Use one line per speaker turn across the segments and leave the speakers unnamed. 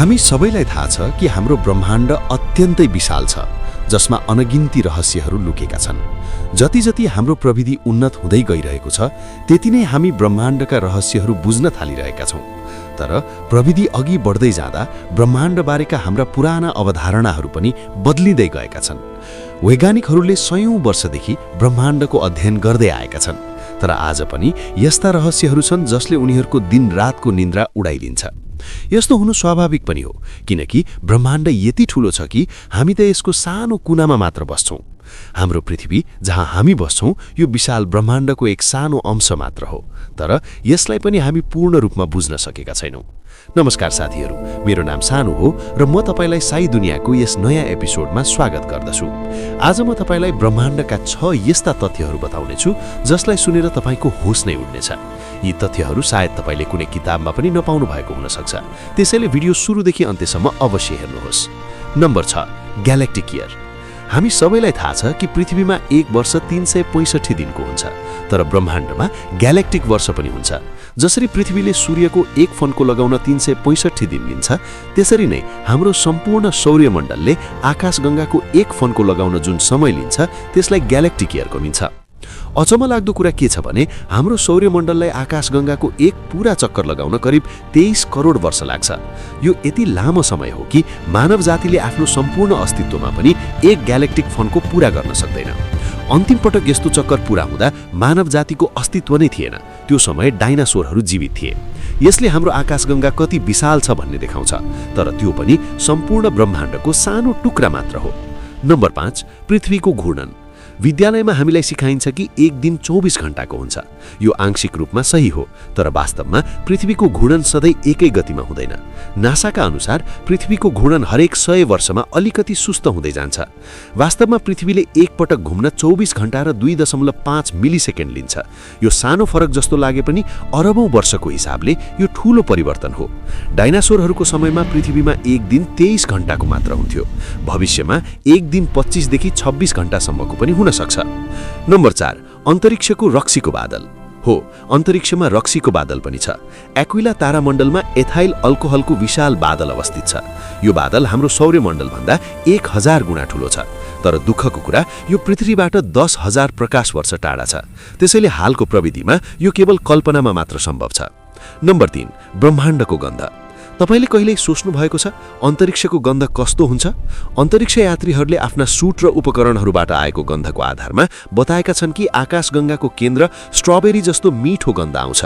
हामी सबैलाई थाहा छ कि हाम्रो ब्रह्माण्ड अत्यन्तै विशाल छ, जसमा अनगिन्ती रहस्यहरू लुकेका छन्। जति जति हाम्रो प्रविधि उन्नत हुँदै गइरहेको छ, त्यति नै हामी ब्रह्माण्डका रहस्यहरू बुझ्न थालिरहेका छौँ। तर प्रविधि अघि बढ्दै जाँदा ब्रह्माण्डबारेका हाम्रा पुराना अवधारणाहरू पनि बदलिँदै गएका छन्। वैज्ञानिकहरूले सयौं वर्षदेखि ब्रह्माण्डको अध्ययन गर्दै आएका छन्, तर आज पनि यस्ता रहस्यहरू छन् जसले उनीहरूको दिनरातको निन्द्रा उडाइदिन्छ। यस्तो हुनु स्वाभाविक पनि हो, किनकि ब्रह्माण्ड यति ठूलो छ कि हामी त यसको सानो कुनामा मात्र बस्छौँ। हाम्रो पृथ्वी जहाँ हामी बस्छौँ यो विशाल ब्रह्माण्डको एक सानो अंश मात्र हो, तर यसलाई पनि हामी पूर्ण रूपमा बुझ्न सकेका छैनौँ। नमस्कार साथीहरू, मेरो नाम सानु हो र म तपाईलाई साई दुनियाँको यस नयाँ एपिसोडमा स्वागत गर्दछु। आज म तपाईलाई ब्रह्माण्डका 6 यस्ता तथ्यहरू बताउनेछु जसलाई सुनेर तपाईको होस नै उड्नेछ। यी तथ्यहरू सायद तपाईले कुनै किताबमा पनि नपाउनु भएको हुन सक्छ, त्यसैले भिडियो सुरुदेखि अन्त्यसम्म अवश्य हेर्नुहोस्। Number 6, galactic year. हामी सबैलाई थाहा छ कि पृथ्वीमा एक वर्ष 365 दिनको हुन्छ, तर ब्रह्माण्डमा ग्यालेक्टिक वर्ष पनि हुन्छ। जसरी पृथ्वीले सूर्यको एक फन्को लगाउन 365 दिन लिन्छ, त्यसरी नै हाम्रो सम्पूर्ण सौर्यमण्डलले आकाशगंगाको एक फन्को लगाउन जुन समय लिन्छ त्यसलाई ग्यालेक्टिक इयर भनिन्छ। अचम्म लाग्दो कुरा के छ भने हाम्रो सौर्यमण्डललाई आकाशगंगाको एक पूरा चक्कर लगाउन करिब 23 करोड वर्ष लाग्छ। यो यति लामो समय हो कि मानव जातिले आफ्नो सम्पूर्ण अस्तित्वमा पनि एक ग्यालेक्टिक फन्को पूरा गर्न सक्दैन। अन्तिम पटक यस्तो चक्कर पूरा हुँदा मानव जातिको अस्तित्व नै थिएन। त्यो समय डाइनासोरहरू जीवित थिए। यसले हाम्रो आकाशगंगा कति विशाल छ भन्ने देखाउँछ, तर त्यो पनि सम्पूर्ण ब्रह्माण्डको सानो टुक्रा मात्र हो। नम्बर 5, पृथ्वीको घूर्णन। विद्यालयमा हामीलाई सिकाइन्छ कि एक दिन 24 घण्टाको हुन्छ। यो आंशिक रूपमा सही हो, तर वास्तवमा पृथ्वीको घूर्णन सधैँ एकै गतिमा हुँदैन। नासाका अनुसार पृथ्वीको घूर्णन हरेक 100 वर्षमा अलिकति सुस्त हुँदै जान्छ। वास्तवमा पृथ्वीले एक पटक घुम्न 24 घण्टा र 2.5 मिलिसेकेन्ड लिन्छ। यो सानो फरक जस्तो लागे पनि अरबौं वर्षको हिसाबले यो ठूलो परिवर्तन हो। डाइनासोरहरूको समयमा पृथ्वीमा एक दिन 23 घण्टाको मात्र हुन्थ्यो। भविष्यमा एक दिन 25 देखि 26 घण्टासम्मको पनि हुन सक्छ। नम्बर 4, अन्तरिक्षको रक्सीको बादल। हो, अन्तरिक्षमा रक्सीको बादल पनि छ। एक्विला तारामण्डलमा एथाइल अल्कोहलको विशाल बादल अवस्थित छ। यो बादल हाम्रो सौर्यमण्डल भन्दा 1000 गुणा ठूलो छ। तर दुःखको कुरा यो पृथ्वीबाट 10,000 प्रकाश वर्ष टाढा छ। त्यसैले हालको प्रविधिमा यो केवल कल्पनामा मात्र सम्भव छ। नम्बर 3, ब्रह्माण्डको गन्ध। तपाईले कहिल्यै सोच्नु भएको छ अन्तरिक्षको गन्ध कस्तो हुन्छ? अन्तरिक्ष यात्रीहरूले आफ्ना सुट र उपकरणहरूबाट आएको गन्धको आधारमा बताएका छन् कि आकाशगंगाको केन्द्र स्ट्रबेरी जस्तो मिठो गन्ध आउँछ।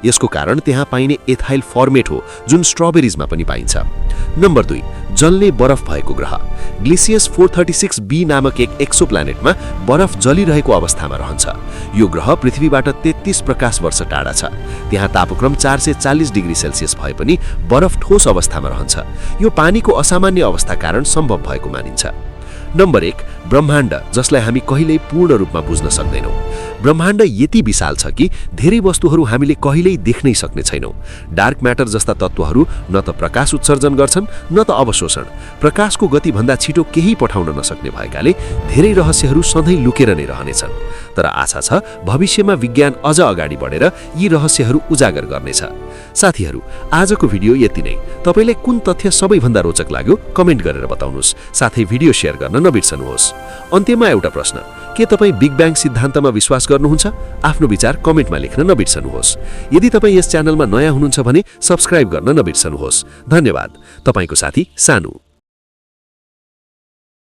यसको कारण त्यहाँ पाइने एथाइल फर्मेट हो, जुन स्ट्रबेरिजमा पनि पाइन्छ। नम्बर 2, जल्ने बरफ भएको ग्रह। ग्लिसियस 436b नामक एक एक्सोप्लानेटमा बरफ जलिरहेको अवस्थामा रहन्छ। यो ग्रह पृथ्वीबाट 33 प्रकाश वर्ष टाढा छ। त्यहाँ तापक्रम 440 डिग्री सेल्सियस भए पनि बरफ ठोस अवस्थामा रहन्छ। यो पानीको असामान्य अवस्था कारण सम्भव भएको मानिन्छ। नम्बर 1, ब्रह्माण्ड जसलाई हामी कहिल्यै पूर्ण रूपमा बुझ्न सक्दैनौँ। ब्रह्माण्ड यति विशाल छ कि धेरै वस्तुहरू हामीले कहिल्यै देख्नै सक्ने छैनौँ। डार्क म्याटर जस्ता तत्त्वहरू न त प्रकाश उत्सर्जन गर्छन् न त अवशोषण। प्रकाशको गतिभन्दा छिटो केही पठाउन नसक्ने भएकाले धेरै रहस्यहरू सधैँ लुकेर नै रहनेछन्। तर आशा छ भविष्यमा विज्ञान अझ अगाडि बढेर यी रहस्यहरू उजागर गर्नेछ। साथीहरू, आजको भिडियो यति नै। तपाईलाई कुन तथ्य सबैभन्दा रोचक लाग्यो कमेन्ट गरेर बताउनुहोस्, साथै भिडियो शेयर गर्न नबिर्सनुहोस्। अन्त्यमा एउटा प्रश्न, के तपाईँ बिग ब्याङ सिद्धान्तमा विश्वास गर्नुहुन्छ? आफ्नो विचार कमेन्टमा लेख्न नबिर्सनुहोस्। यदि तपाईँ यस च्यानलमा नयाँ हुनुहुन्छ भने सब्स्क्राइब गर्न नबिर्सनुहोस्। धन्यवाद। तपाईको साथी सानु।